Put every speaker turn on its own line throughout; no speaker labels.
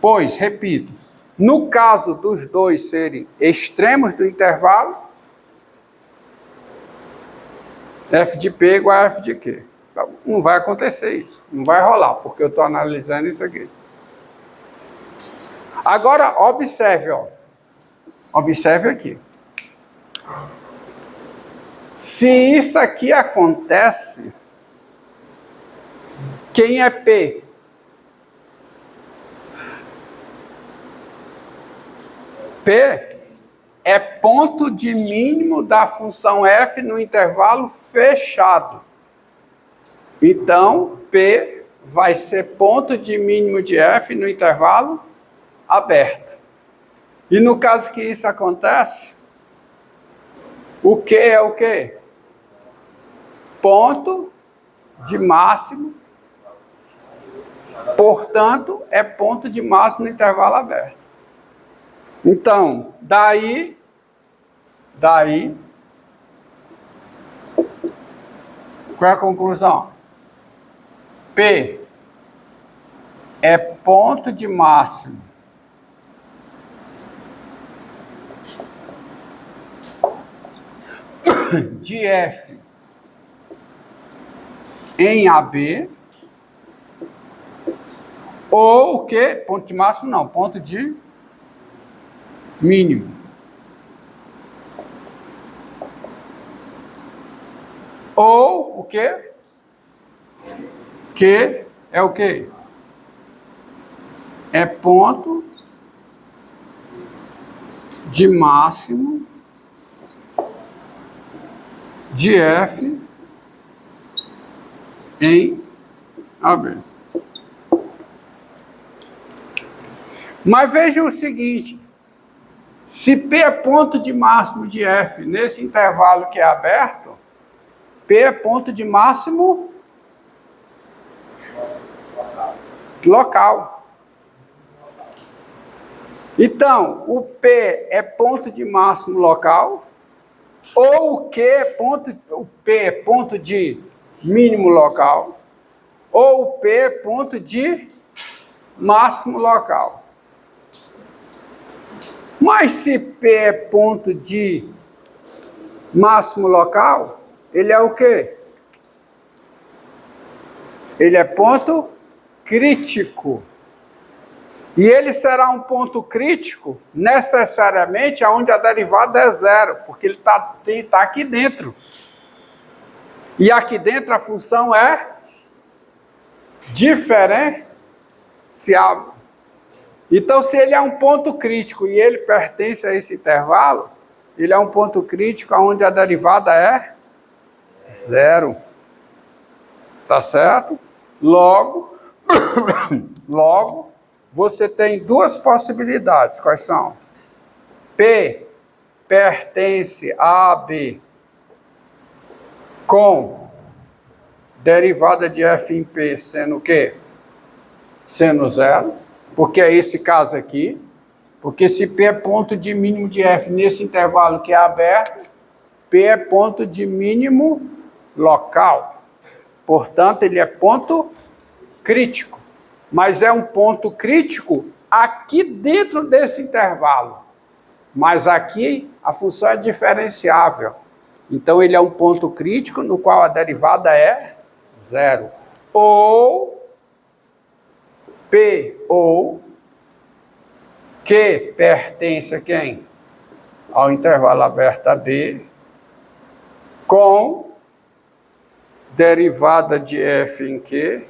Pois, repito, no caso dos dois serem extremos do intervalo, f de P igual a f de Q. Não vai acontecer isso, não vai rolar, porque eu estou analisando isso aqui. Agora, observe, ó. Observe aqui. Se isso aqui acontece, quem é P? P é ponto de mínimo da função f no intervalo fechado. Então, P vai ser ponto de mínimo de f no intervalo aberto. E no caso que isso acontece, o Q é o quê? Ponto de máximo. Portanto, é ponto de máximo no intervalo aberto. Então, daí, qual é a conclusão? P é ponto de máximo de F em AB, ou o quê? Ponto de máximo não, ponto de mínimo. Ou o quê? Que é o quê? É ponto de máximo de F em AB. Mas vejam o seguinte, se P é ponto de máximo de F nesse intervalo que é aberto, P é ponto de máximo local. Então, o P é ponto de máximo local, ou o P é ponto de mínimo local, ou o P é ponto de máximo local. Mas se P é ponto de máximo local, ele é o quê? Ele é ponto crítico. E ele será um ponto crítico necessariamente onde a derivada é zero, porque ele está aqui dentro. E aqui dentro a função é diferenciável. Então, se ele é um ponto crítico e ele pertence a esse intervalo, ele é um ponto crítico onde a derivada é zero. Tá certo? Logo, você tem duas possibilidades. Quais são? P pertence a AB com derivada de f em P sendo o quê? Sendo zero, porque é esse caso aqui. Porque se P é ponto de mínimo de f nesse intervalo que é aberto, P é ponto de mínimo local. Portanto, ele é ponto crítico. Mas é um ponto crítico aqui dentro desse intervalo. Mas aqui a função é diferenciável. Então, ele é um ponto crítico no qual a derivada é zero. Ou P ou Q pertence a quem? Ao intervalo aberto AB com derivada de f em Q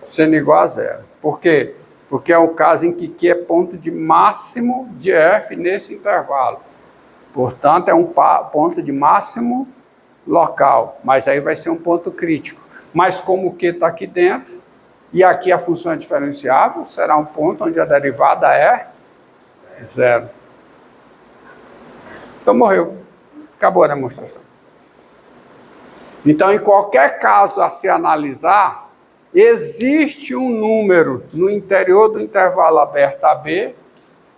sendo igual a zero. Por quê? Porque é o caso em que Q é ponto de máximo de f nesse intervalo. Portanto, é um ponto de máximo local, mas aí vai ser um ponto crítico. Mas como o Q está aqui dentro, e aqui a função é diferenciável, será um ponto onde a derivada é zero. Então, morreu. Acabou a demonstração. Então, em qualquer caso a se analisar, existe um número no interior do intervalo aberto AB,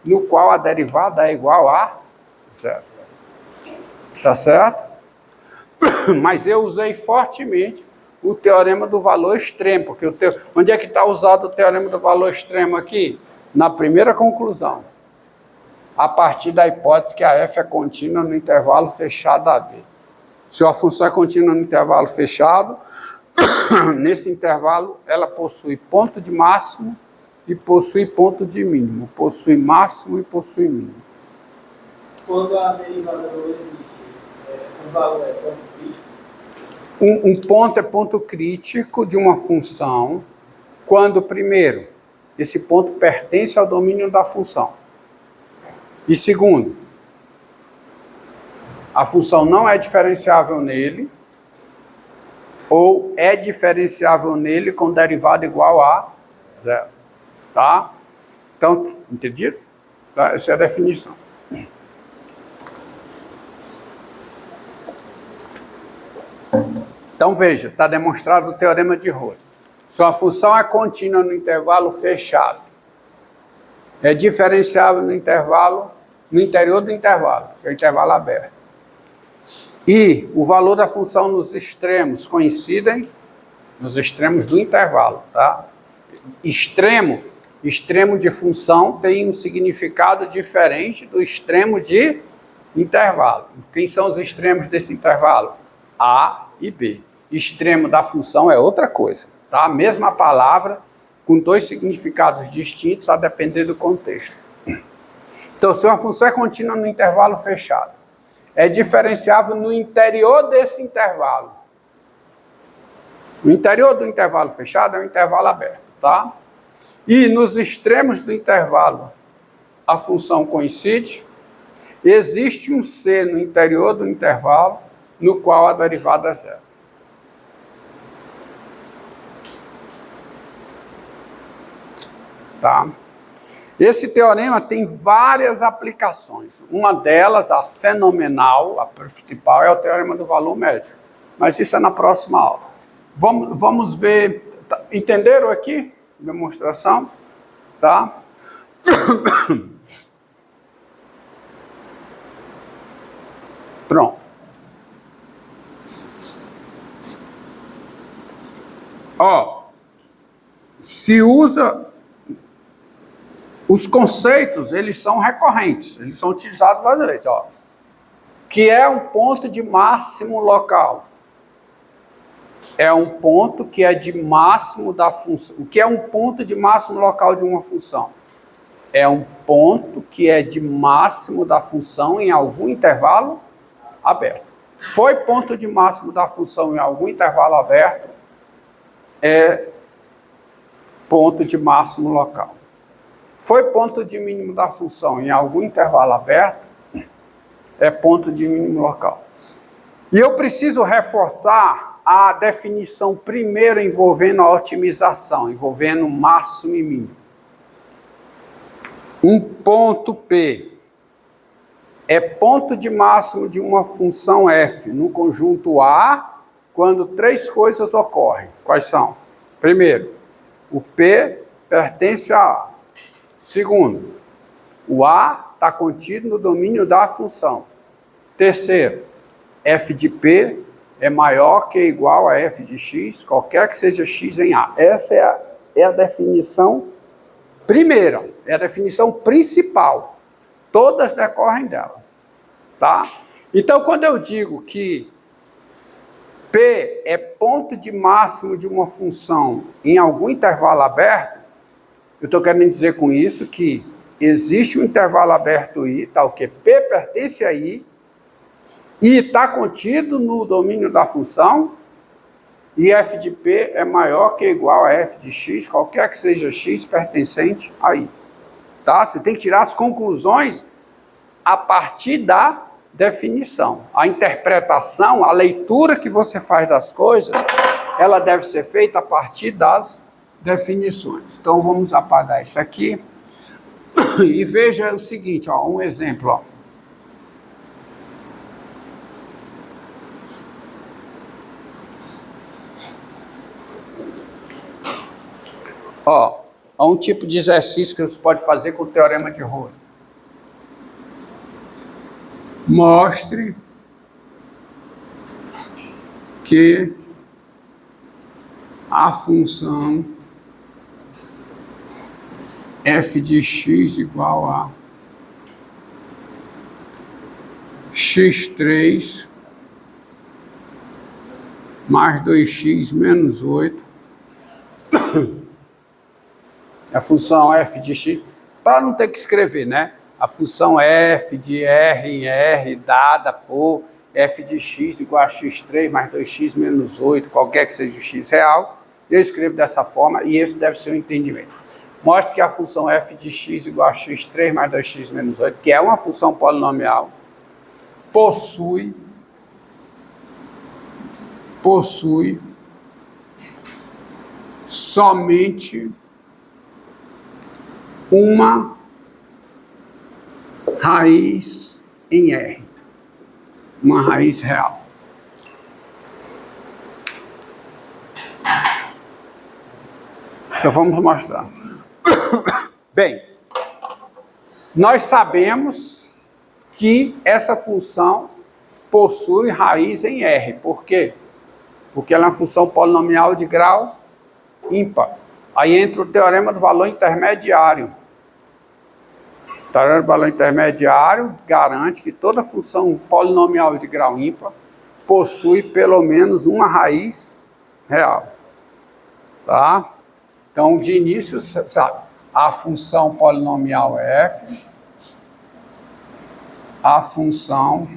no qual a derivada é igual a zero. Tá certo? Mas eu usei fortemente o teorema do valor extremo, porque onde é que está usado o teorema do valor extremo aqui? na primeira conclusão, a partir da hipótese que a f é contínua no intervalo fechado AB. Se a função é contínua no intervalo fechado, nesse intervalo ela possui ponto de máximo e possui ponto de mínimo, possui máximo e possui mínimo.
Quando a derivada não existe, o valor é ponto crítico?
Um ponto é ponto crítico de uma função quando, primeiro, esse ponto pertence ao domínio da função. E segundo, a função não é diferenciável nele ou é diferenciável nele com derivada igual a zero. Tá? Então, entendido? Tá? Essa é a definição. Então, veja, está demonstrado o teorema de Rho. Se uma função é contínua no intervalo fechado, é diferenciável no intervalo, no interior do intervalo, que é o intervalo aberto. E o valor da função nos extremos coincidem nos extremos do intervalo, tá? Extremo de função tem um significado diferente do extremo de intervalo. Quem são os extremos desse intervalo? A e B. Extremo da função é outra coisa, tá? A mesma palavra com dois significados distintos a depender do contexto. Então, se uma função é contínua no intervalo fechado, é diferenciável no interior desse intervalo. O interior do intervalo fechado é o intervalo aberto, tá? E nos extremos do intervalo, a função coincide. Existe um C no interior do intervalo, no qual a derivada é zero. Tá? Esse teorema tem várias aplicações. Uma delas, a fenomenal, a principal, é o teorema do valor médio. Mas isso é na próxima aula. Vamos ver. Entenderam aqui? Demonstração? Tá? Pronto. Ó, se usa... Os conceitos, eles são recorrentes, eles são utilizados várias vezes, ó. Que é um ponto de máximo local. É um ponto que é de máximo da função. O que é um ponto de máximo local de uma função? É um ponto que é de máximo da função em algum intervalo aberto. Foi ponto de máximo da função em algum intervalo aberto, é ponto de máximo local. Foi ponto de mínimo da função em algum intervalo aberto, é ponto de mínimo local. E eu preciso reforçar a definição primeiro envolvendo a otimização, envolvendo máximo e mínimo. Um ponto P é ponto de máximo de uma função f no conjunto A quando três coisas ocorrem. Quais são? Primeiro, o P pertence a A. Segundo, o A está contido no domínio da função. Terceiro, f de P é maior que ou igual a f de x, qualquer que seja x em A. Essa é a definição primeira, é a definição principal. Todas decorrem dela. Tá? Então, quando eu digo que P é ponto de máximo de uma função em algum intervalo aberto, eu estou querendo dizer com isso que existe um intervalo aberto I, tá, o que P pertence a I, e está contido no domínio da função, e f de P é maior que ou igual a f de x, qualquer que seja x pertencente a I. Tá? Você tem que tirar as conclusões a partir da definição. A interpretação, a leitura que você faz das coisas, ela deve ser feita a partir das definições. Então, vamos apagar isso aqui. E veja o seguinte, ó, um exemplo. Ó, há um tipo de exercício que você pode fazer com o teorema de Rho. Mostre que a função f de x igual a x3 mais 2x menos 8. A função f de x, para não ter que escrever, né? A função f de r em r dada por f de x igual a x3 mais 2x menos 8, qualquer que seja o x real, eu escrevo dessa forma e esse deve ser o entendimento. Mostra que a função f de x igual a x3 mais 2x menos 8, que é uma função polinomial, possui somente uma raiz em R, uma raiz real. Então vamos mostrar. Bem, nós sabemos que essa função possui raiz em R. Por quê? Porque ela é uma função polinomial de grau ímpar. Aí entra o teorema do valor intermediário. O teorema do valor intermediário garante que toda função polinomial de grau ímpar possui pelo menos uma raiz real. Tá? Então, de início, sabe, a função polinomial f, a função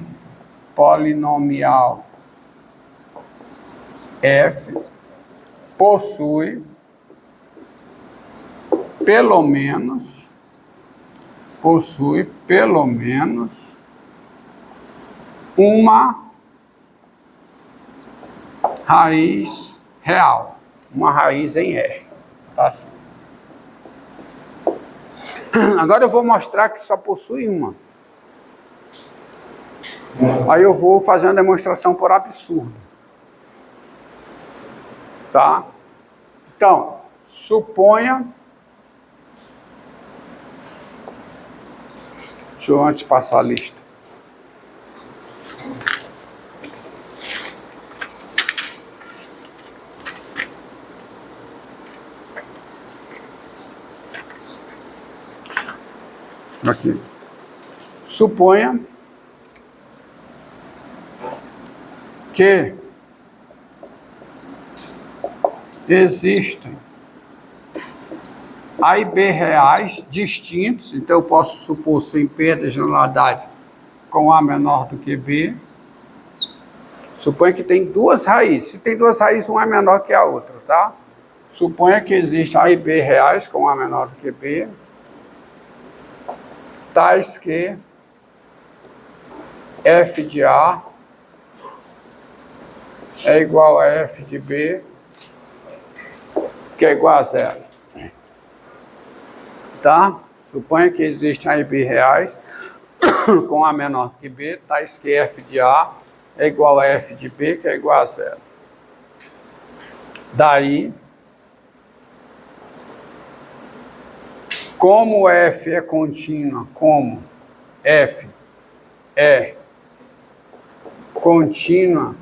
polinomial f possui pelo menos uma raiz real, uma raiz em R. Tá assim. Agora eu vou mostrar que só possui uma. Aí eu vou fazer uma demonstração por absurdo. Tá? Então, suponha... Deixa eu antes passar a lista. Aqui. Suponha que existem A e B reais distintos, então eu posso supor sem perda de nulidade com A menor do que B. Suponha que tem duas raízes. Se tem duas raízes, uma é menor que a outra, tá? Suponha que existe A e B reais com A menor do que B, tais que f de A é igual a f de B, que é igual a zero. Tá? Suponha que existem A e B reais com A menor do que B, tais que f de A é igual a f de B, que é igual a zero. Daí, como f é contínua, como f é contínua,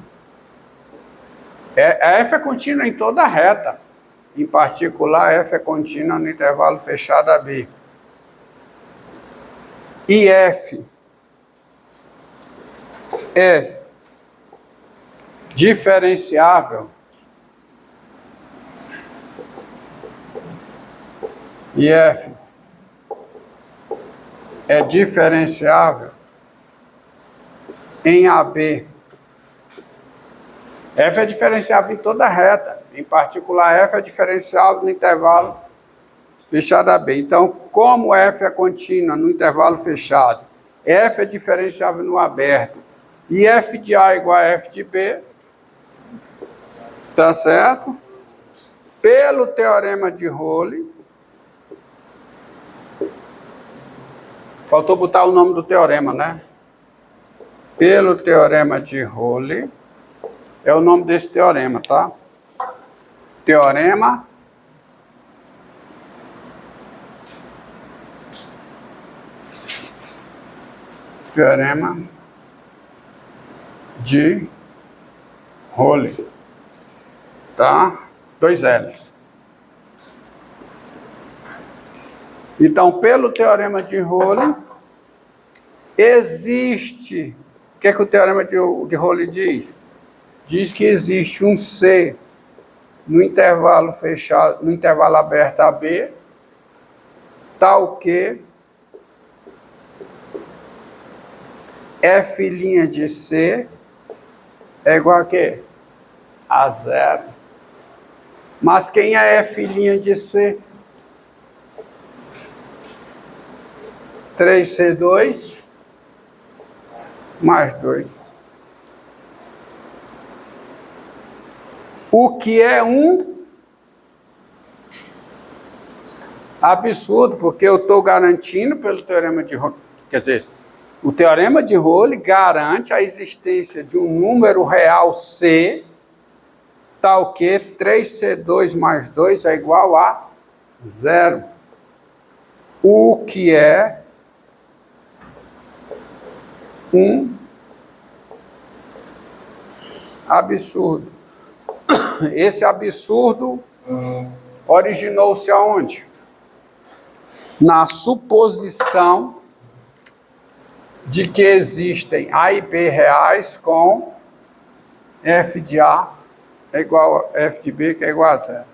f é contínua em toda a reta. Em particular, f é contínua no intervalo fechado AB. E f é diferenciável em AB. F é diferenciável em toda a reta. Em particular, f é diferenciável no intervalo fechado AB. Então, como f é contínua no intervalo fechado, f é diferenciável no aberto, e f de A é igual a f de B, tá certo? Pelo teorema de Rowley, faltou botar o nome do teorema, né? Pelo teorema de Rowley, é o nome desse teorema, tá? Teorema de Rowley, tá? 2 L's. Então, pelo teorema de Rowley, existe... O que é que o teorema de Rowley diz? Diz que existe um C no intervalo fechado, no intervalo aberto AB, tal que F' de C é igual a quê? A zero. Mas quem é F' de C? 3C2 mais 2. O que é um absurdo, porque eu estou garantindo pelo teorema de Rowley, quer dizer, o teorema de Rowley garante a existência de um número real C, tal que 3C2 mais 2 é igual a 0. O que é um absurdo. Esse absurdo originou-se aonde? Na suposição de que existem A e B reais com F de A é igual a F de B, que é igual a 0.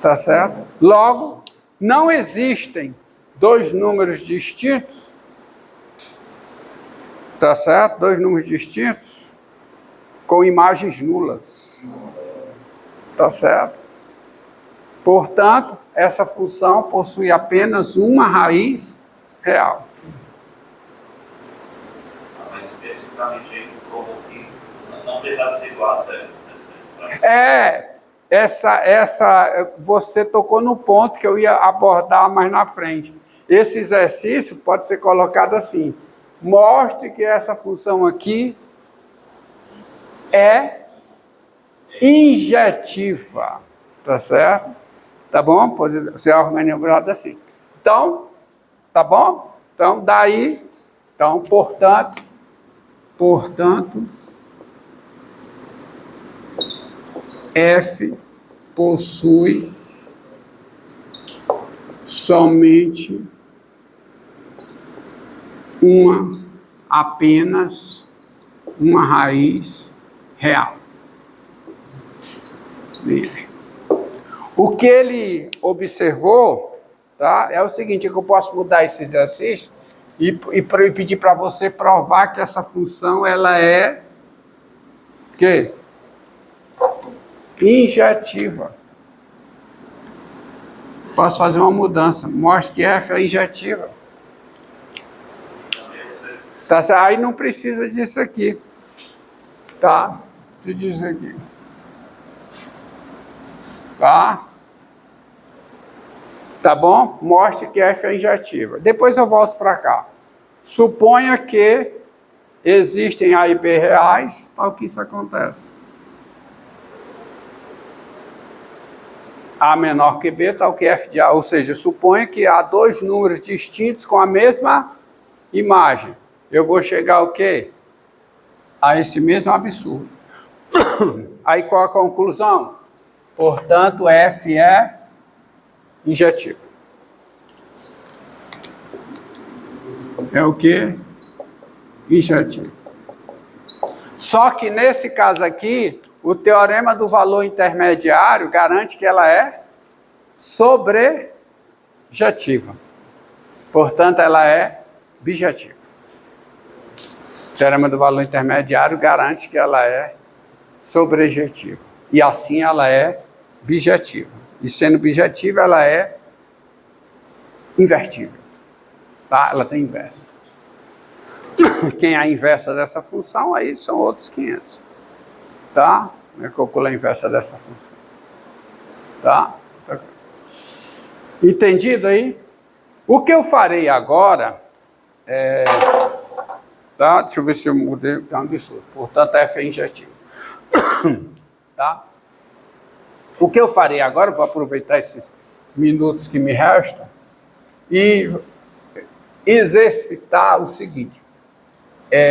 Tá certo? Logo, não existem dois números distintos, tá certo? Dois números distintos com imagens nulas, tá certo? Portanto, essa função possui apenas uma raiz real.
Mas especificamente aí, como que não precisava ser igual a 0.
Você tocou no ponto que eu ia abordar mais na frente. Esse exercício pode ser colocado assim: mostre que essa função aqui é injetiva, tá certo? Tá bom? Pode ser organizado assim. Então, tá bom? Então, daí, então, portanto, F possui somente apenas uma raiz real. O que ele observou, tá, é o seguinte, que eu posso mudar esse exercício e pedir para você provar que essa função ela é que injetiva. Posso fazer uma mudança. Mostre que F é injetiva. Tá, aí não precisa disso aqui. Tá? Tudo isso aqui. Tá? Tá bom? Mostre que F é injetiva. Depois eu volto para cá. Suponha que existem A e B reais, tal que isso acontece. A menor que B, tal que F de A. Ou seja, suponha que há dois números distintos com a mesma imagem. Eu vou chegar ao quê? A esse mesmo absurdo. Aí qual a conclusão? Portanto, F é injetivo. É o quê? Injetivo. Só que nesse caso aqui, o teorema do valor intermediário garante que ela é sobrejetiva. Portanto, ela é bijetiva. O teorema do valor intermediário garante que ela é sobrejetiva. E assim ela é bijetiva. E sendo bijetiva, ela é invertível. Tá? Ela tem inversa. Quem é a inversa dessa função, aí são outros 500. Tá? Eu calculo a inversa dessa função. Tá? Entendido aí? O que eu farei agora é... Tá? Deixa eu ver se eu mudei. É um absurdo. Portanto, F é injetivo. Tá? O que eu farei agora, vou aproveitar esses minutos que me restam e exercitar o seguinte.